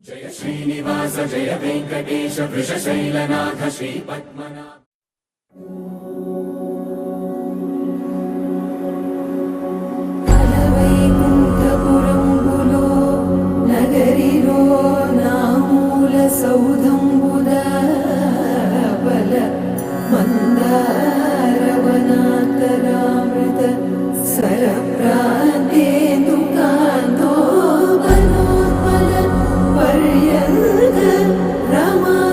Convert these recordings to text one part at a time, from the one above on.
जय श्रीनिवास जय वेंकटेश वृषशैलनाथ श्री पद्मनाभ। నగరిలో నామూల సౌధంబుద బల మందారవనాంతరామృత సరప్రాంతేందుకాంతో బలోత్పల పర్యంత రమావిలోహియగునా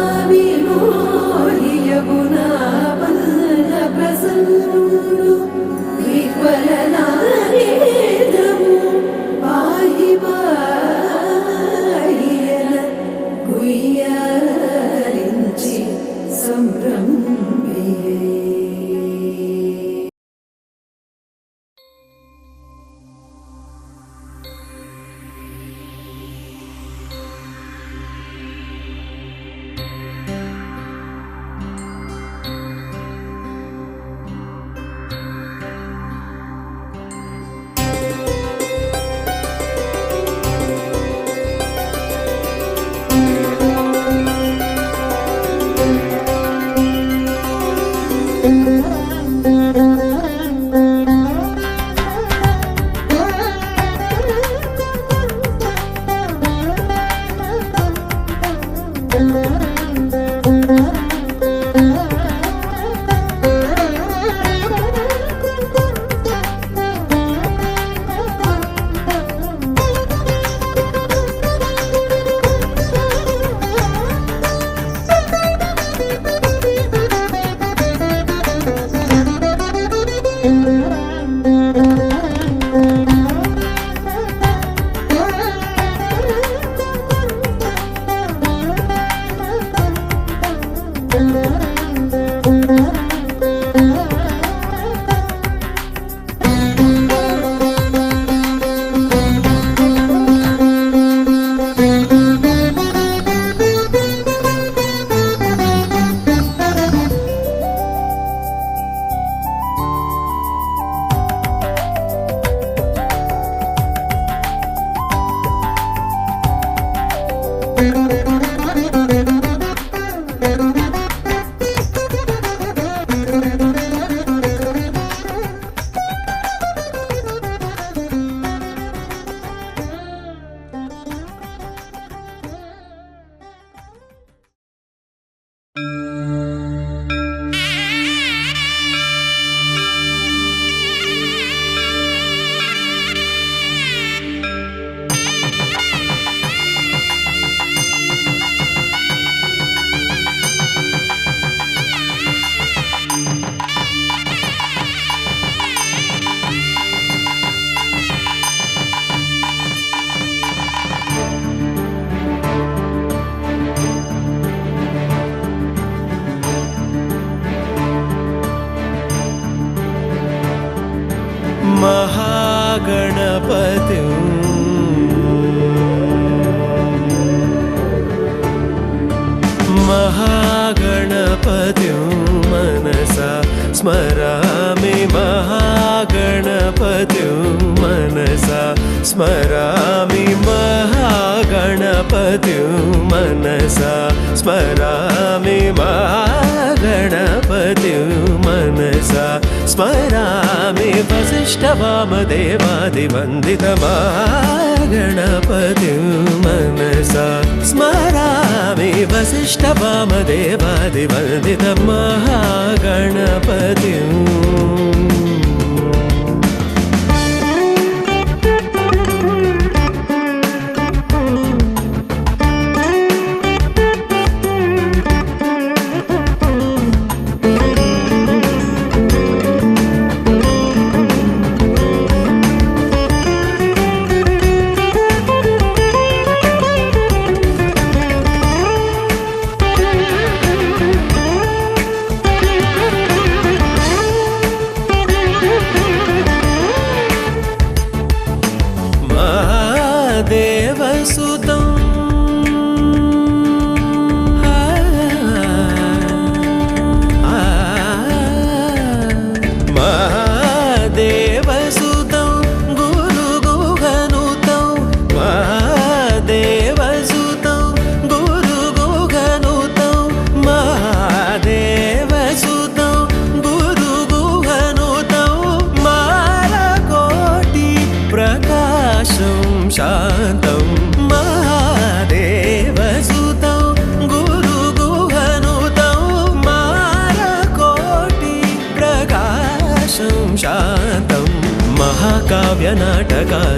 బంధ ప్రసన్నుడు విహ్వలనారేంద్రము పాహి గుయ్యారించి సంభ్రమే. महागणपतिं मनसा स्मरामि महागणपतिं मनसा स्मरामि महागणपतिं मनसा स्मरामि महागणपतिं मनसा स्मरामि वसिष्ठवामदेवादिवन्दित महागणपतिं मनसा स्मरामि वसिष्ठवामदेवादिवन्दित महागणपतिं।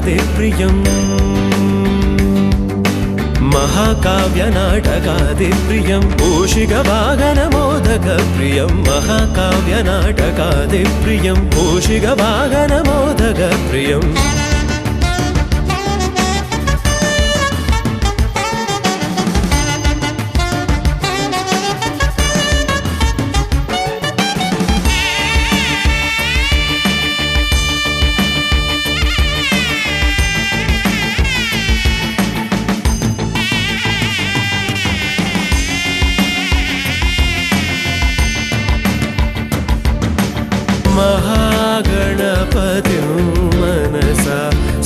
నాటకాదిప్రియం महाकाव्यनाटकादिप्रियं मूषिकवाहनमोदकप्रियं महाकाव्यनाटकादिप्रियं मूषिकवाहनमोदकप्रियम् महागणपतिं मनसा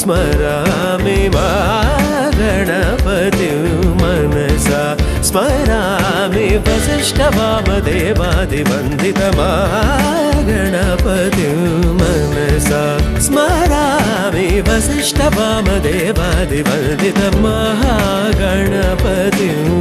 स्मरामि महागणपतिं मनसा स्मरामि वसिष्ठवामदेवादिवन्दितमहागणपतिं मनसा स्मरामि वसिष्ठवामदेवादिवन्दितमहागणपतिम्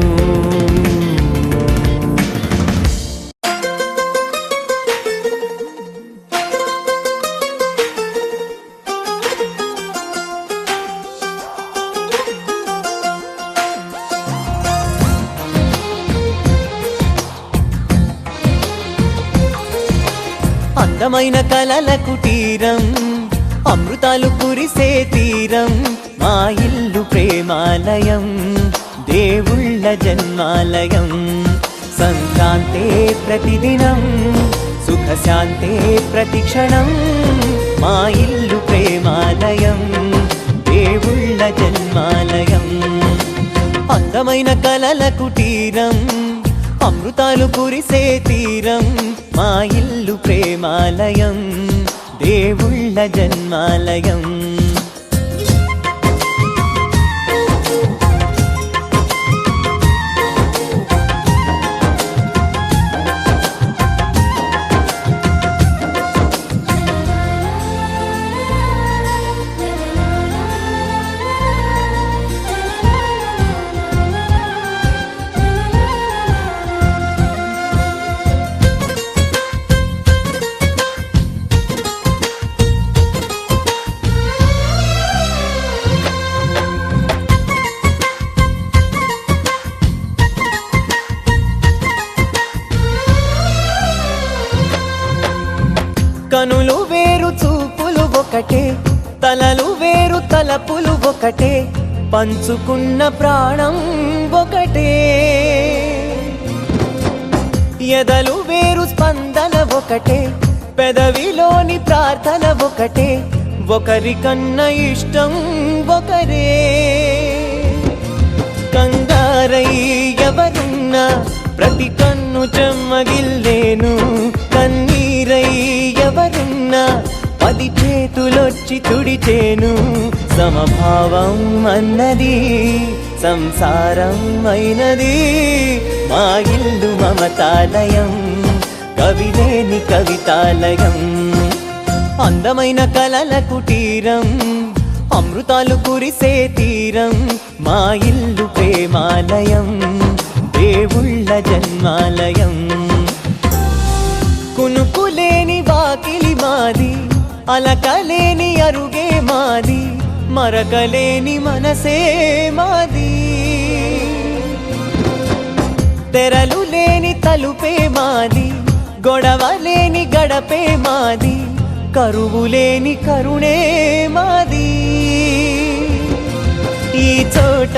అందమైన కలల కుటీరం అమృతాలు కురిసే తీరం మా ఇల్లు ప్రేమాలయం దేవుళ్ళ జన్మాలయం సంక్రాంతే ప్రతిదినం సుఖశాంతే ప్రతిక్షణం మా ఇల్లు ప్రేమాలయం దేవుళ్ళ జన్మాలయం అందమైన కలల కుటీరం అమృతాలు కురిసే తీరం మా ఇల్లు ప్రేమాలయం దేవుళ్ళ జన్మాలయం కనులు వేరు చూపులు ఒకటే తలలు వేరు తలపులు ఒకటే పంచుకున్న ప్రాణం ఒకటే ఎదలు వేరు స్పందన ఒకటే పెదవిలోని ప్రార్థన ఒకటే ఒకరికన్నా ఇష్టం ఒకరే కంగారై ఎవరున్నా ప్రతి కన్ను చెమ్మగిల్లేను కన్నీరై ఎవరున్నా 10 చేతులొచ్చి తుడిచేను సమభావం అన్నది సంసారం అయినది మా ఇల్లు మమతాలయం కవిలేని కవితాలయం అందమైన కలల కుటీరం అమృతాలు కురిసే తీరం మా ఇల్లు ప్రేమాలయం దేవుళ్ళ జన్మాలయం కునుకులేని వాకిలి మాది అలకలేని అరుగే మాది మరకలేని మనసే మాది తెరలు లేని తలుపే మాది గొడవలేని గడపే మాది కరువులేని కరుణే మాది ఈ చోట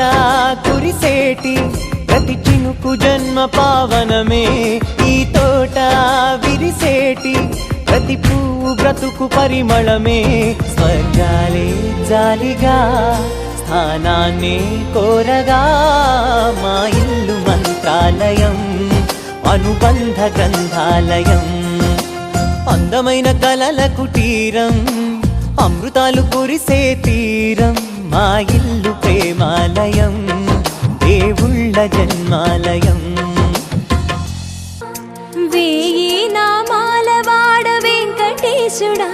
కురిసేటి ప్రతి చినుకు జన్మ పావనమే ఈ తోట విరిసేటి ప్రతి పువ్వు బ్రతుకు పరిమళమే స్వర్గాలే జాలిగా స్థానాన్ని కోరగా మా ఇల్లు మంత్రాలయం అనుబంధ గ్రంథాలయం అందమైన కలల కుటీరం అమృతాలు కురిసే తీరం మా ఇల్లు ప్రేమాలయం దేవుళ్ళ జన్మాలయం వేయి నామాల వాడ వెంకటేశుడా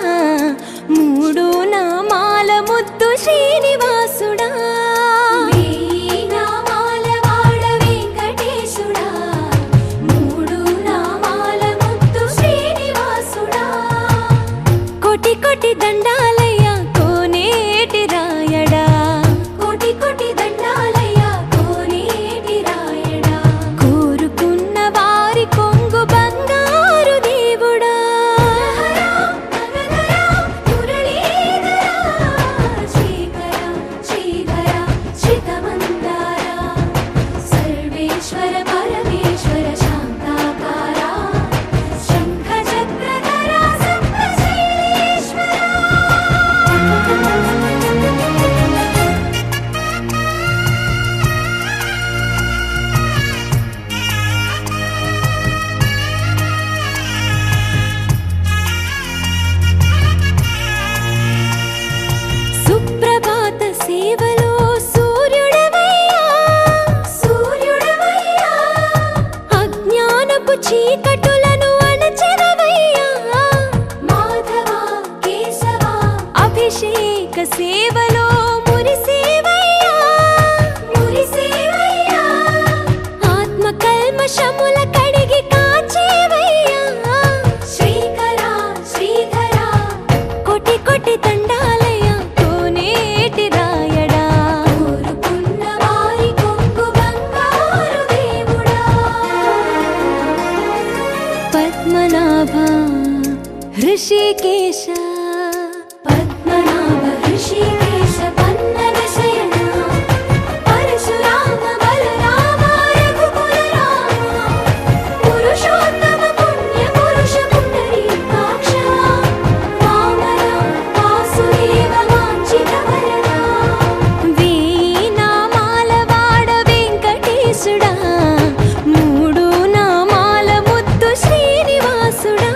3 నామాల ముద్దు శ్రీనివాసుడా వేయి నామాల వాడ వెంకటేశుడా 3 నామాల ముద్దు శ్రీనివాసుడా కోటి కోటి దండాలయ్య కోనేటి రాయ హృషికేశ పద్మనాభ హృషికేశ పన్నగ శయన పరశురామ బలరామ రఘుకుల రామ పురుషోత్తమ పుణ్య పురుష పుండరీకాక్ష వామన వాసుదేవ వాంఛిత వరదా వేయి నామాల వాడ వెంకటేశుడా మూడు నామాల ముద్దు శ్రీనివాసుడా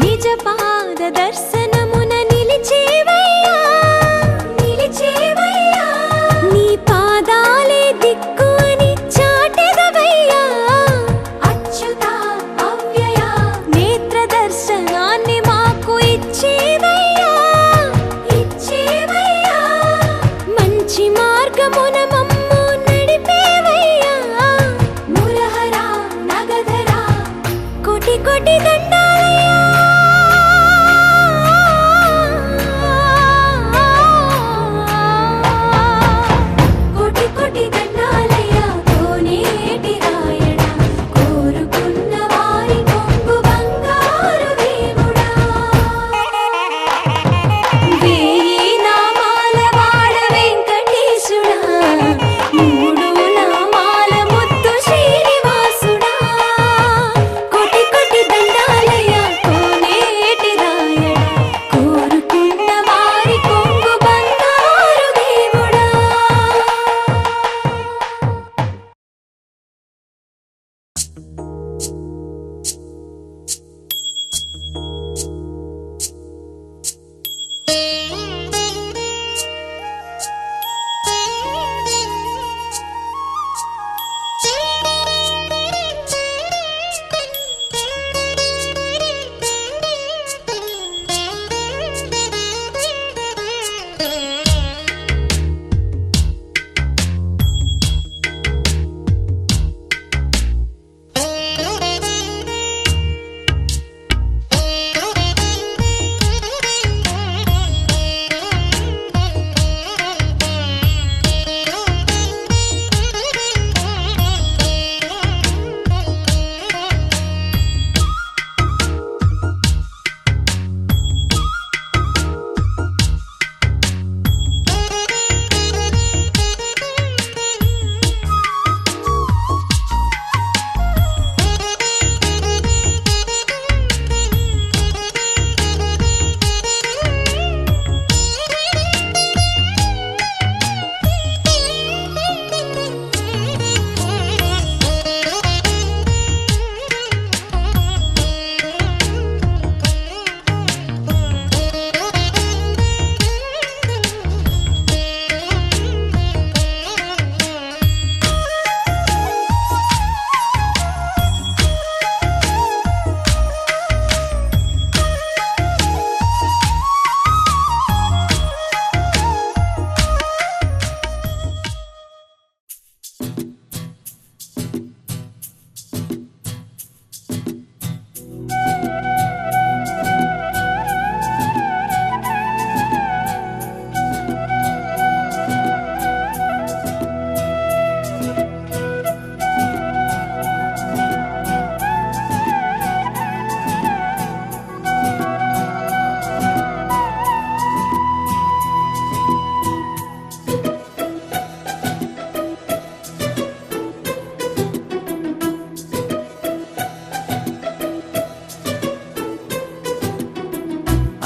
నిజ పాద దర్శనమున నిలిచేవయ్యా నిలిచేవయ్యా నీ పాదాలే దిక్కు అని చాటెదవయ్యా అచ్యుత అవ్యయ నేత్ర దర్శనాన్ని మాకు ఇచ్చేవయ్యా ఇచ్చేవయ్యా మంచి మార్గమున మమ్ము నడిపేవయ్యా మురహర నగధర కోటి కోటి దండాలయ్యా కోటి కోటి దండాలయ్యా కోనేటి రాయడా కోరుకున్న వారి కొంగు బంగారు దేవుడా వేయి నామాల వాడ వెంకటేశుడా మూడు నామాల ముద్దు శ్రీనివాసుడా కోటి కోటి దండాలయ్యా కోనేటి రాయడా కోరుకున్న వారి కొంగు బంగారు దేవుడా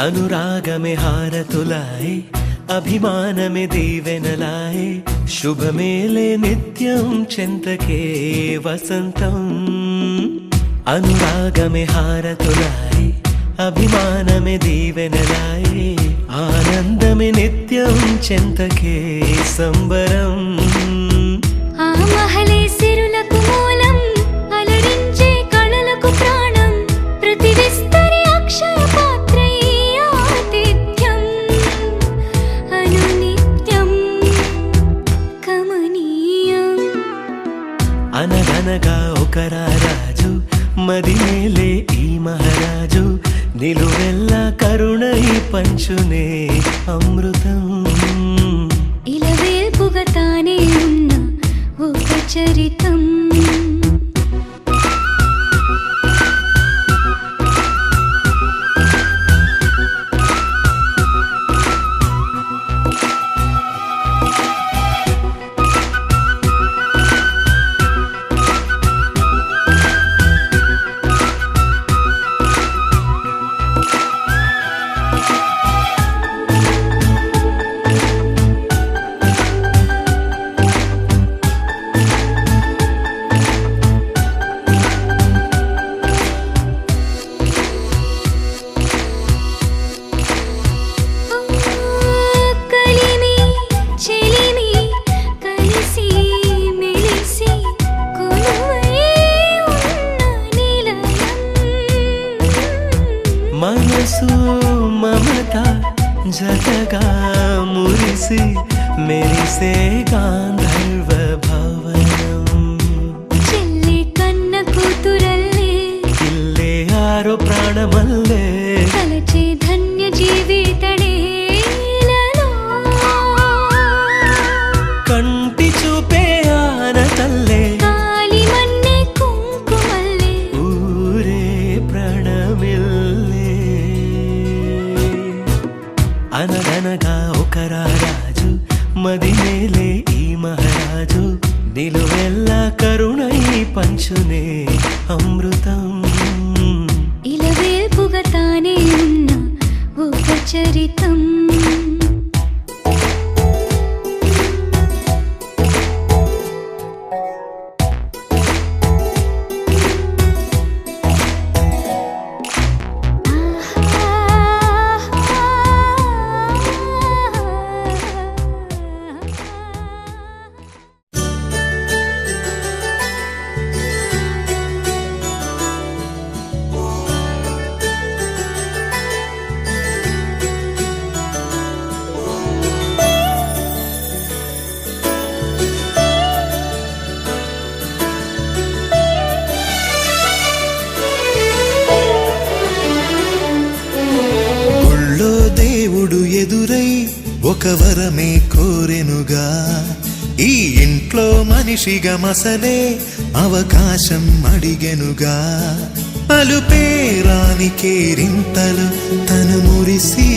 అనురాగమే హారతులాయే అభిమానమే దీవెనలాయే శుభమేలే నిత్యం చెంతకే వసంతం అనురాగమే హారతులాయే అభిమానమే దీవెనలాయే ఆనందమే నిత్యం చెంతకే సంబరం ఆ మహలే సిరులకు మూలం అలరించే కళలకు ప్రాణం ప్రతి విస్తరి అక్షయ పాత్రై ఆతిథ్యం అనునిత్యం కమనీయం అనగనగా ఒక రాజు మదిమేలే ఈ మహారాజు నిలువెల్ల కరుణై పంచునే అమృతం. ఇలవేల్పుగా తానే ఉన్న ఒక చరితం. మనసు మమత జతగా మురిసి మెరిసే గాంధర్వ భవనం. చెల్లి కన్న కూతురల్లే ఇల్లే ఆరో ప్రాణమల్లే తలచే ధన్య జీవితడేలలో. కంటి చూపే ఆనతల్లే కాలి మన్నే కుంకుమల్లే ఊరే ప్రణమిల్లే. అనగనగా ఒక రాజు మదినేలే ఈ మహారాజు. నిలువెల్ల కరుణై పంచునే అమృతం. ఇలవేల్పుగా తానే ఉన్న ఒక చరితం. ఎదురై ఒక వరమే కోరెనుగా. ఈ ఇంట్లో మనిషిగా మసలే అవకాశం అడిగెనుగా. అలుపేరాని కేరింతలు తను మురిసి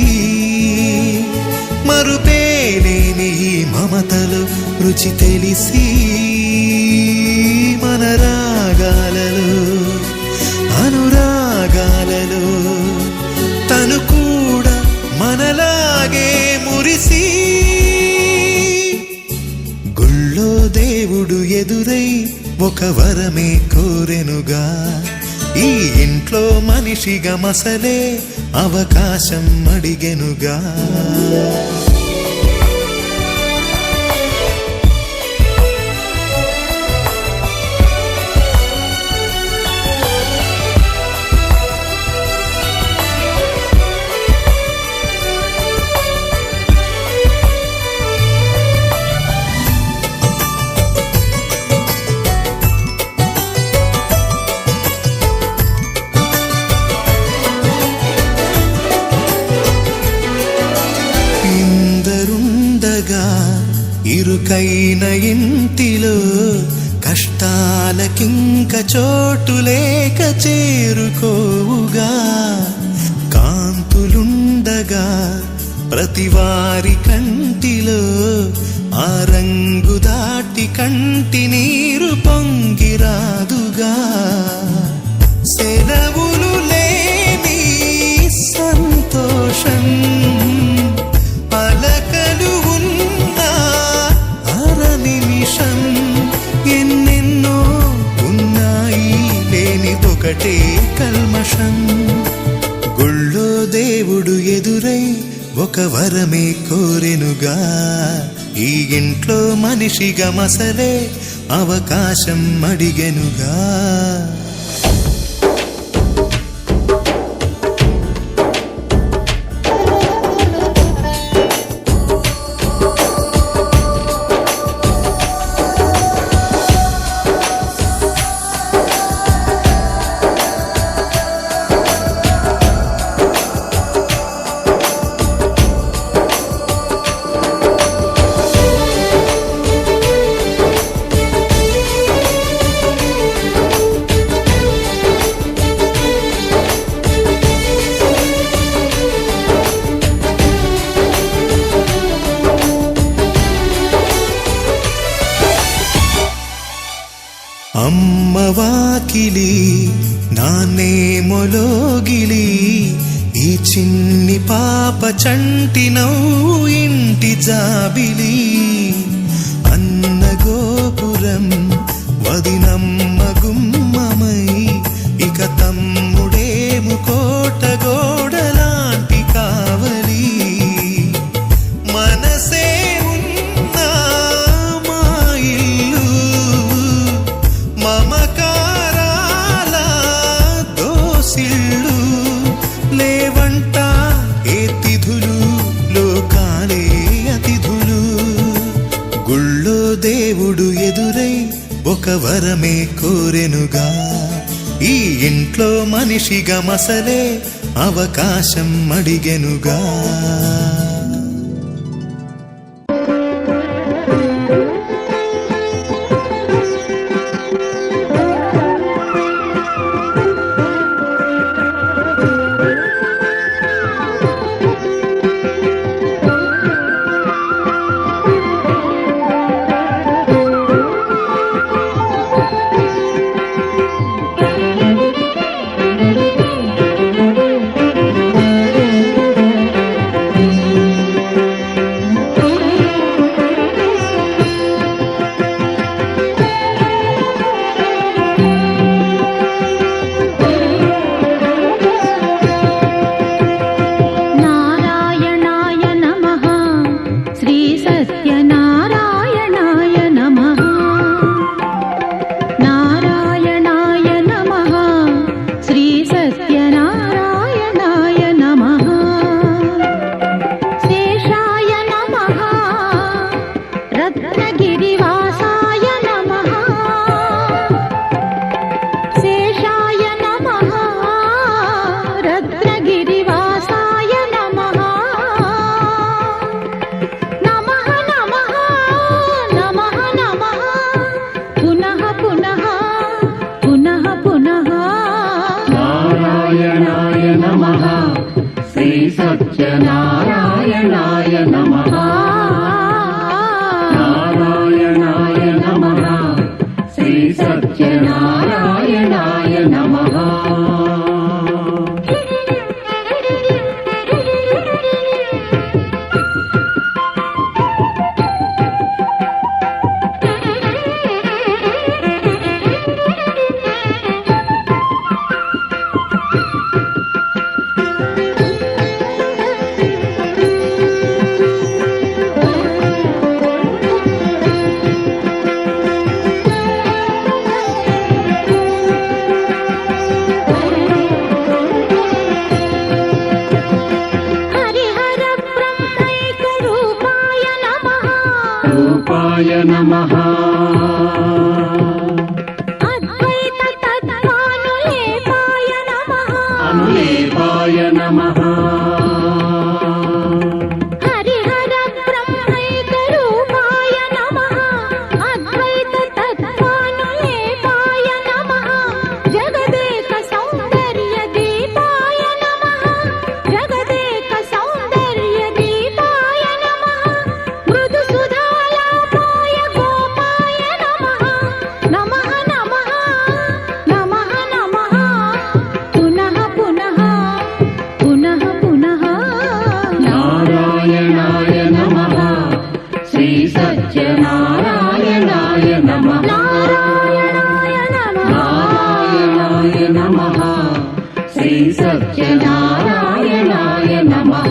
మరుపేలేని ఈ మమతలు రుచి తెలిసి మన రాగాలలో అనురాగాలలో తను కూడా మనలాగే మురిసి. గుళ్ళో దేవుడు ఎదురై ఒక వరమే కోరెనుగా. ఈ ఇంట్లో మనిషిగా మసలే అవకాశం అడిగెనుగా. ఇరుకైన ఇంటిలో కష్టాలకింక చోటు లేక చేరుకోవుగా. కాంతులుండగా ప్రతివారి కంటిలో ఆ రంగు దాటి కంటి నీరు పొంగిరాదుగా. సెలవులు లేని సంతోషం పలకలు ఉన్నా అర నిమిషం ఎన్నెన్నో ఉన్నాయి లేనిదొకటే కల్మషం. గుళ్ళో దేవుడు ఎదురై ఒక వరమే కోరెనుగా. ఈ ఇంట్లో మనిషిగా మసలే అవకాశం అడిగెనుగా. అమ్మవాకిలి నాన్నేమొలోగిలి ఈ చిన్ని పాప చంటి నవ్వు ఇంటి జాబిలి అన్న గోపురం వదినమ్మ గుమ్మమై ఇక తమ్ముడేము కోట గోడలాంటి కావలి మనసే ఉన్నా మా ఇల్లు మమకారాల దోసిళ్ళు లేవంట ఏ తిథులు లోకాలే అతిథులు గుళ్ళో దేవుడు ఎదురై ఒక వరమే కోరెనుగా ఈ ఇంట్లో మనిషిగా మసలే అవకాశం అడిగెనుగా నారాయణాయ నమః శ్రీ సత్యనారాయణాయ నమః నారాయణాయ నమః శ్రీ సత్యనారాయణాయ నమః శేషాయ నమః రత్నగిరివాసాయ నమః శేషాయ నమః రత్నగిరివాసాయ నమః నమః నమః నమః నమః పునః పునః పునః పునః నారాయణాయ నమః శ్రీ సత్యనారాయణాయ నమః నారాయణాయ నమః శ్రీ సత్యనారాయణాయ నమః హరిహర బ్రహ్మైక రూపాయ నమః రూపాయ నమః అద్వైత తత్వానులేపాయ నమః అనులేపాయ నమః హరిహర బ్రహ్మైక రూపాయ నమః అద్వైత తత్వానులేపాయ నమః జగదేక సౌందర్య దీపాయ నమః జగదేక సౌందర్య దీపాయ నమః మృదు సుధాలాపాయ గోపాయ నమః నమః నమః నమః నమః పునః పునః పునః పునః నారాయణాయ నమః శ్రీ సత్యనారాయణాయ నమః నారాయణాయ నమః నారాయణాయ నమః శ్రీ సత్యనారాయణాయ నమః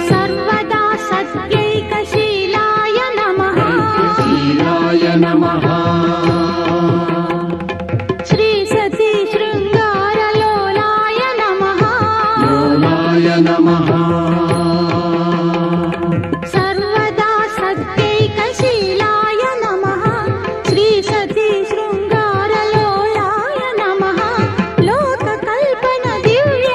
సర్వదా సత్యైకశీలాయ నమః శీలాయ నమః శ్రీ సతీ శృంగారలోలాయ నమః లోలాయ నమః సర్వదా సత్యైకశీలాయ నమః శ్రీ సతీ శృంగారలోలాయ నమః లోకకల్పన దివ్య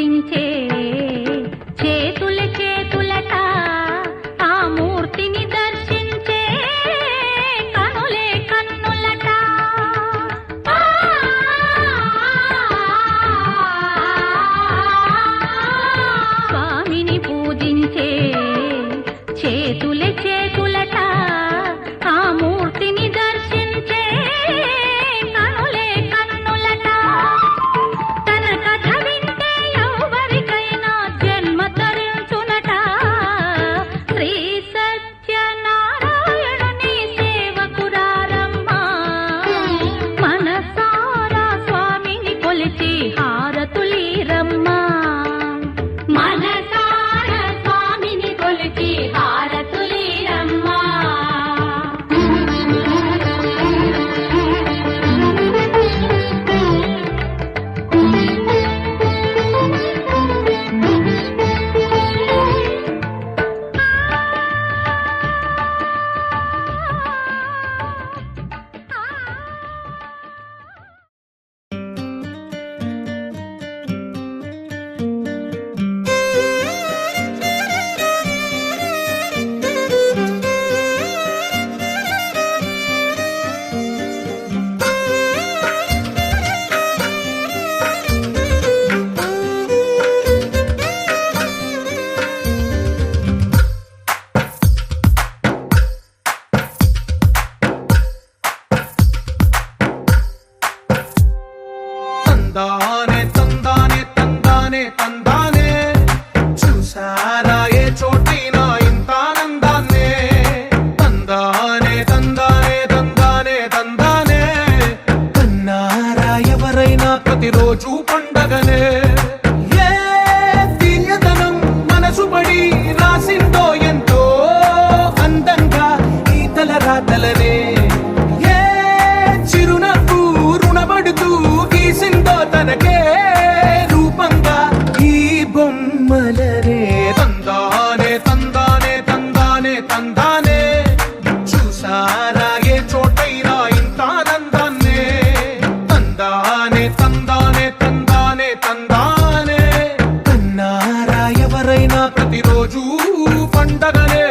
పూజించే చేతుల చేతులట ఆ మూర్తిని దర్శించే కనులే కన్నులట స్వామిని పూజించే చేతుల చేతులట ఆ మూర్తిని దర్శించే కనులే కన్నులట తన కథ వింటే ఎవరికైనా జన్మ తరించునట శ్రీ సత్యనారాయణుని సేవకురారమ్మా మనసారా స్వామిని కొలిచి హారతులీరమ్మా మనసారా స్వామిని కొలిచి హారతులీరమ్మా తందానే తందానే తందానే తందానే చూసారా ఏ చోటైనా ఇంత ఆనందాన్నే తందానే తందానే తందానే తందానే కన్నారా ఎవరైనా ప్రతిరోజు పండగనే ఏ తీయదనం మనసు పడి రాసిందో ఎంతో అందంగా ఈ తలరాతలనే ఏ చిరునవ్వు రుణపడుతూ గీసిందో తనకే రూపంగా ఈ బొమ్మలనే తందానే తందానే తందానే తందానే చూసారా ఏ చోటైనా ఇంత ఆనందాన్నే తందానే తందానే తందానే తందానే కన్నారా ఎవరైనా ప్రతిరోజు పండగనే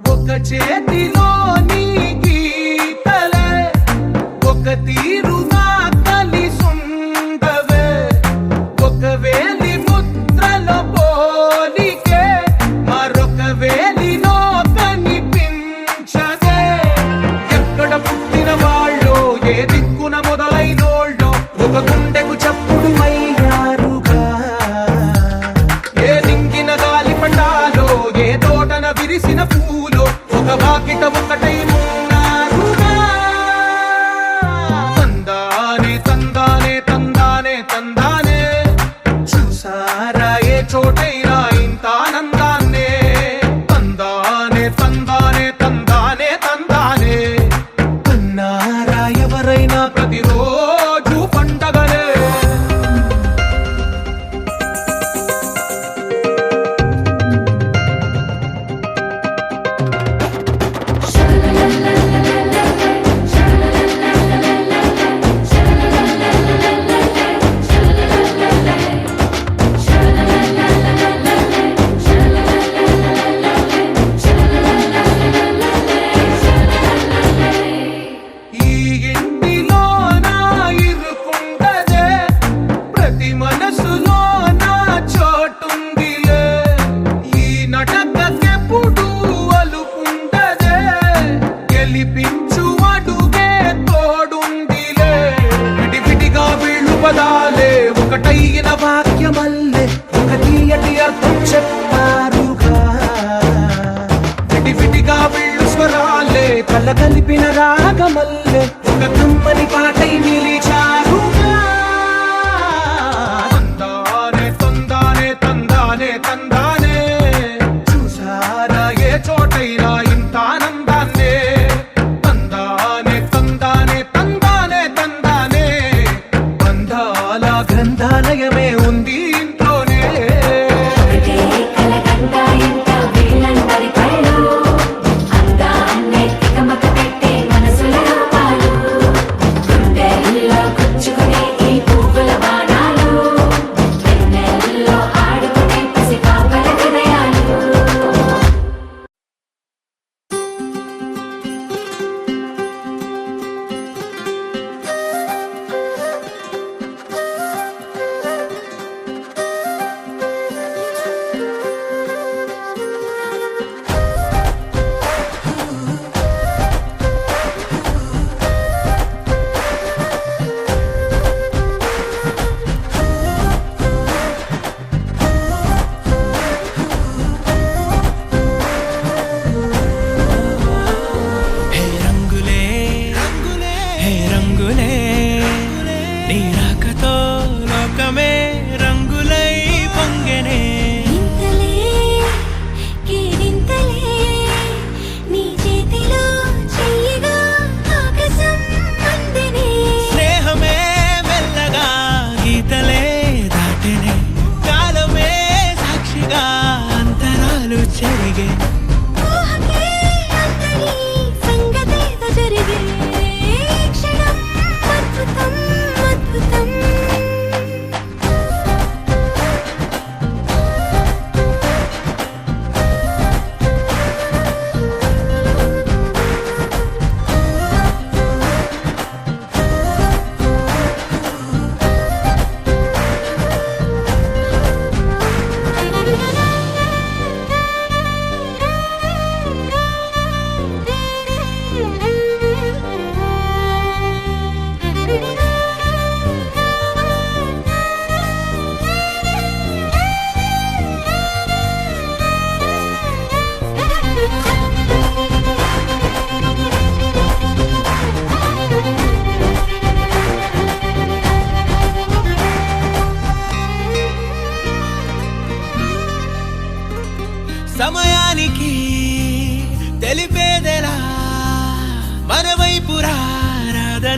ఒక చేతిలో నీ గీతలే ఒక తీరుగా కలిసుండవే ఒక వేలి ముద్రలో పోలికే మరొక వేలిలో కనిపించదే ఎక్కడ పుట్టిన వాళ్ళో ఏ దిక్కున మొదలైనోళ్ళో ఒక గుండెకు చప్పుడు అయ్యారుగా ఏ దింగిన గాలి పండాలో ఏ తోటన విరిసిన పూలో ఒక వాకిట ఒకటై ఉన్నారుగా తందానే తందానే తందానే తందానే చూసారా ఏ చోటైనా ఇంత ఆనందాన్నే తందానే తందానే తందానే తందానే కన్నారా ఎవరైనా ప్రతిరోజు పండగనే ఈ ఇంటిలో నా ఇరుకుండదే ప్రతి మనసులో నా చోటుందిలే ఈ నటకెప్పుడు అలుకుండదే గెలిపించు అడుగే తోడుందిలే విడివిడిగా వీళ్ళు పదాలే ఒకటైన వాక్యమల్లే ఒక తీయటి అర్థం చెప్పారుగా విడివిడిగా వీళ్ళు స్వరాలే కల కలిపిన రాగమల్లే ఒక కమ్మని పాటై నిలిచారుగా తందానే తందానే తందానే తందానే చూసారా ఏ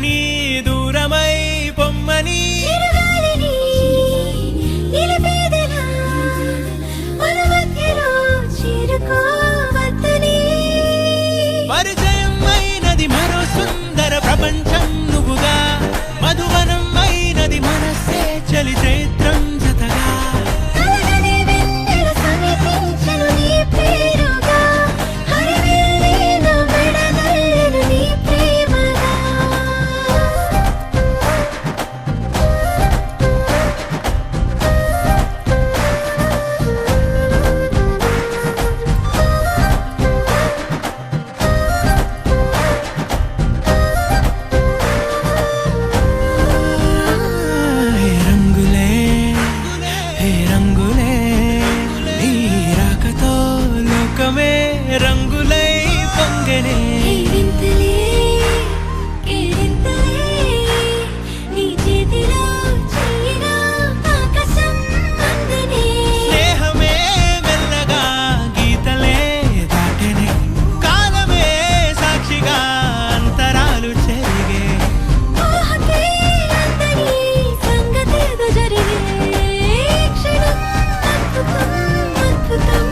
చేరమని దూరమై పొమ్మని చిరుగాలిని నిలిపేదెలా మన మధ్యలో చేరుకోవద్దని పరిచయం అయినది మరో సుందర ప్రపంచం నువ్వుగా మధువనం అయినది మనస్సే చలి చైత్రం జతగా కలగని వెన్నెల సమీపించను నీ పేరుగా హరివెల్లి నా మెడదల్లెను నీ ప్రేమగా హే రంగులే హే రంగులే నీ రాకతో లోకమే రంగులై పొంగనే వింతలే కేరింతలే నీ చేతిలో చెయ్యిగా ఆకాశం అందనే స్నేహమే మెల్లగా గీతలే దాటెనే కాలమే సాక్షిగా అంతరాలు చెరిగే ఊహకే అందని సంగతేదో జరిగే క్షణం అద్భుతం అద్భుతం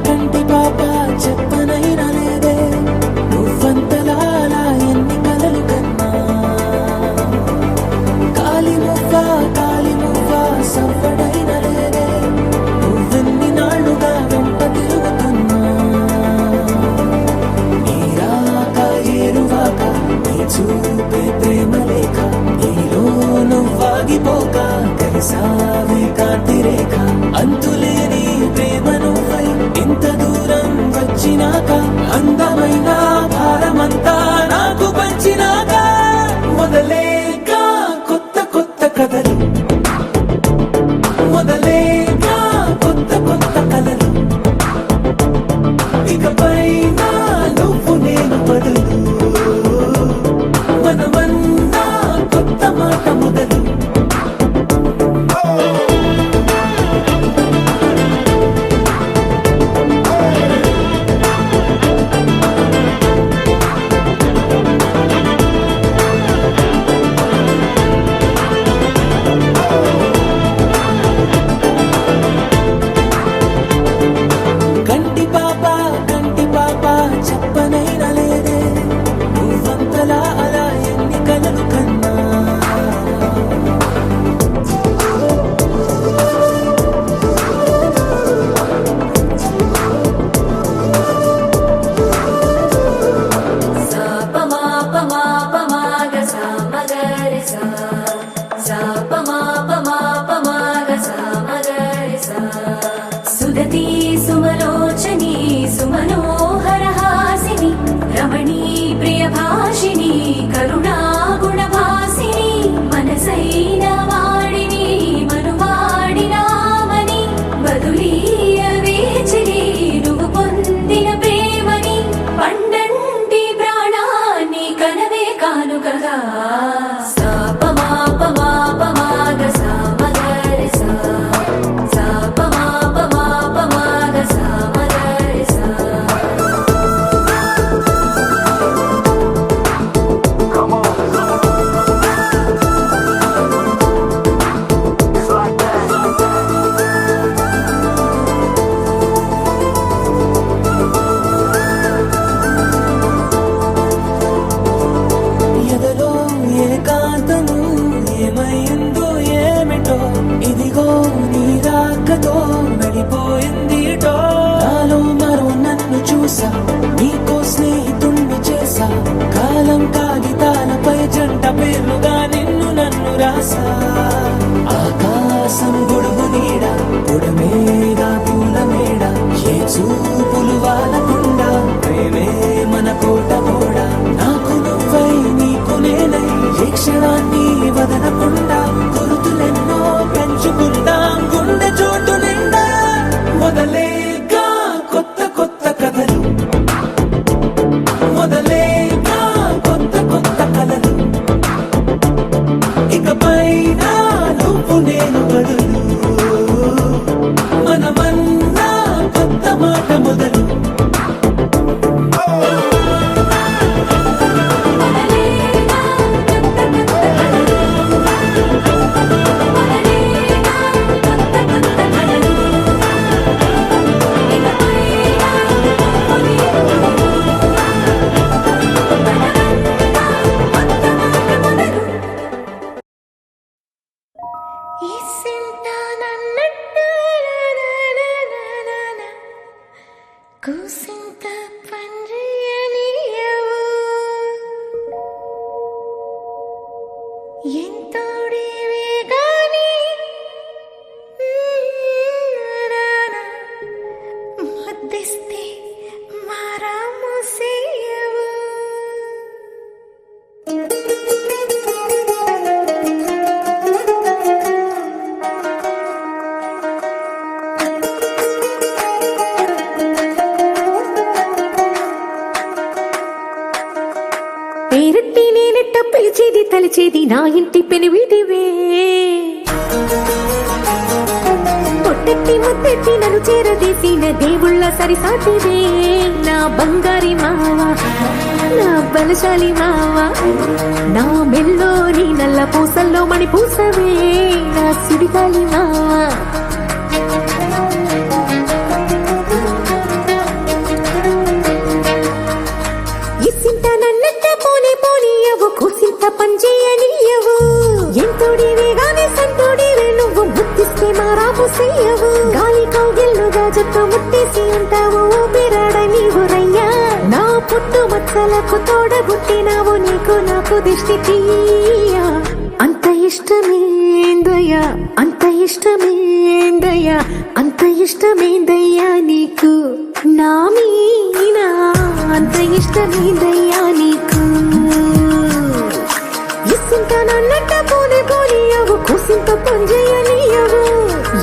కంటి పాప చెప్పనైనా లేదే నువ్వంతలా ఎన్ని కలలు కన్నా కాలి మువ్వ సవ్వడైనా లేదే నువ్వెన్ని నాళ్ళుగా వెంట తిరుగుతున్నా నీ రాక ఏరువాక నీ చూపే ప్రేమ లేక నీలో నువ్వాగిపోక కలిసావే కాంతి రేఖ అంతులేని ప్రేమ నువ్వై ఇంత దూరం వచ్చినాక అందమైన భారమంతా నాకు పంచినాక మొదలేక కొత్త కొత్త కథలు మొదలేక కొత్త కొత్త కలలు ఇకపై నువ్వు నేను బదులు మనమన్నా కొత్త మాట మొదలు కంటి పాప చెప్పనైనా లేదే నువ్వంతలా అలా ఎన్ని కలలు కన్నా సా ప మా ప మా ప మా గ సా మ గ రి సా సా ప మా ప మా ప మా గ సా మ గ రి సా సుదతి సుమలోచని సుమనోహర హాసిని రమణీ ప్రియ భాషిని కరుణా గుణ భాసిని మనసైన వాడిని మనువాడినామని బదులీయ వేచిని నువ్వు పొందిన ప్రేమని పండంటి ప్రాణాన్ని కనవే కానుకగా సా ప మా ప మా ప మా గ సా మ గ రి సా సా ప మా ప మా ప మా గ సా మ గ రి సా ఎదలో ఏకాంతము ఏమైందో ఏమిటో ఇదిగో నీ రాకతో నడిపోయింది నాలో మరో నన్ను చూసా నీకో రాస ఆకాశం గొడుగు నీడ పొడమేద పూల మేడ ఏ చూపులు వాలకుండా ప్రేమే మన కోట గోడ నాకు నువ్వై నీకు నేనై ఏ క్షణాన్ని వదలకుండా గుర్తులెన్నో పెంచుకుందాం గుండె చోటు నిండా మొదలేగా కొత్త కొత్త కథలు మొదలేగా కొత్త కొత్త కలలు ఇకపైన నువ్వు నేను బదులు మనమన్నా కొత్త మాట మొదలు కూసింత పండ్రియనియవు ఎంతోడివే గాని మధ్యస్తే మారాము సేయవు పేరట్టి నేనెట్ట పిలిచేది తలిచేది నా ఇంటి పెనివిటివే పొట్టెట్టి ముద్దెట్టి నన్ను చేరదీసిన దేవుళ్ళ సరిసాటివే నా బంగారి మావ నా బలశాలి మావ నా మెల్లోని నల్ల పూసల్లో మణి పూసవే నా సుడిగాలి మావ ఇసింత నన్నట్ట పోనే పోనీయవు కూసింత పంచేయనీయవు ఎంతోడివే గానే సంతోడివే నువ్వు ముద్దిస్తే మారాము సేయవు గాలి కౌగిల్లుగా జట్టు ముట్టేసి ఉంటావు ఊపిరాడ నీవు రయ్యా నా పుట్టు మచ్చలకు తోడబుట్టినావు నీకు నాకు దిష్టి తీయ అంత ఇష్టమేందయ్యా అంత ఇష్టమేందయ్యా అంత ఇష్టమేందయ్యా నీకు నా మీనా అంత ఇష్టమేందయ్యా నీకు ఇసింత నన్నట్ట పోనే పోనీయవు కూసింత పంజేయనీయవు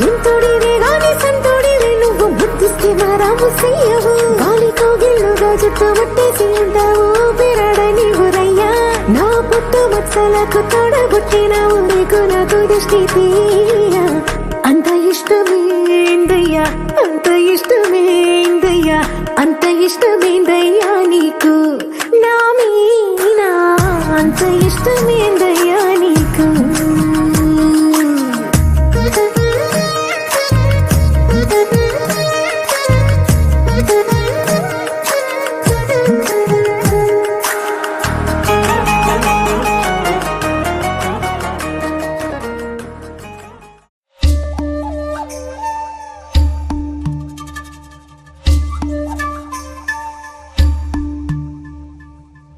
ఎంతోడివే గాని సంతోడివే నువ్వు ముద్దిస్తే మారాము సేయవు గాలి కౌగిల్లుగా జట్టు ముట్టేసి ఉంటావు బిరాడ నీవు రయ్యా నా పుట్టు మచ్చలకు తోడబుట్టినావు నీకు నాకు దృష్టి తీయ అంత ఇష్టమేందయ్యా అంత ఇష్టమేందయ్యా అంత ఇష్టమేందయ్యా నీకు నా మీనా అంత ఇష్టమేందయ్యా నీకు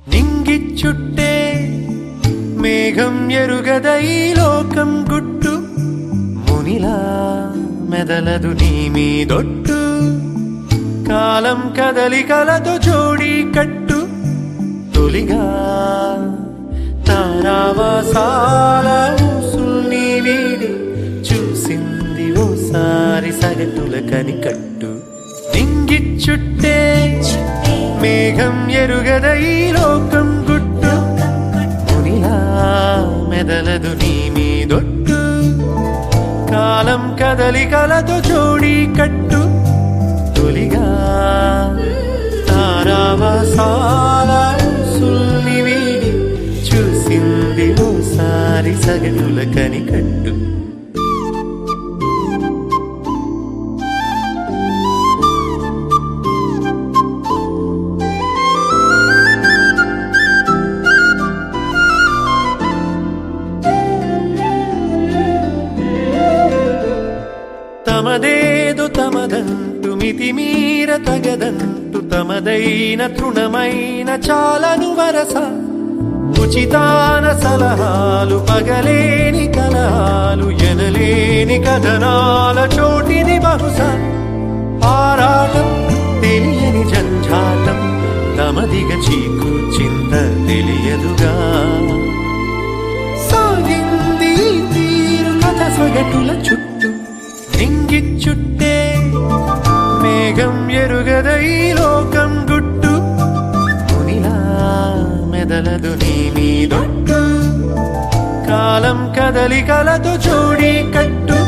నింగిచ్చుట్టే మేఘం ఎరుగదై లోకం గుట్టు మునిలా మెదలదు నీ మీదొట్టు కాలం కదలికలతో జోడి కట్టు తొలిగా తారావాసాల ఊసుల్ని వీడి చూసింది ఓసారి సగటుల కనికట్టు నింగిచ్చుట్టే మేఘం ఎరుగదై లోకం గుట్టు మునిలా మెదలదు నీ మీదొట్టు కాలం కదలికలతో జోడి కట్టు తొలిగా తారావాసాల ఊసుల్ని వీడి చూసింది ఓసారి సగటుల కనికట్టు తమదేదో తమదంటు మితిమీర తగదంటు తమదైన తృణమైన చాలను వరస ఉచితాన సలహాలు పగలేని కలహాలు ఎనలేని కథనాల చోటిని బహుశా ఆరాటం తెలియని జంఝాటం తమదిగ చీకు చింత తెలియదుగా సాగింది తీరు కథ సగటుల చుట్టూ నింగి చుట్టే మేఘం ఎరుగదై లోకం గుట్టు మునిలా మెదలదు నీ మీదొట్టు కాలం కదలికలతో జోడి కట్టు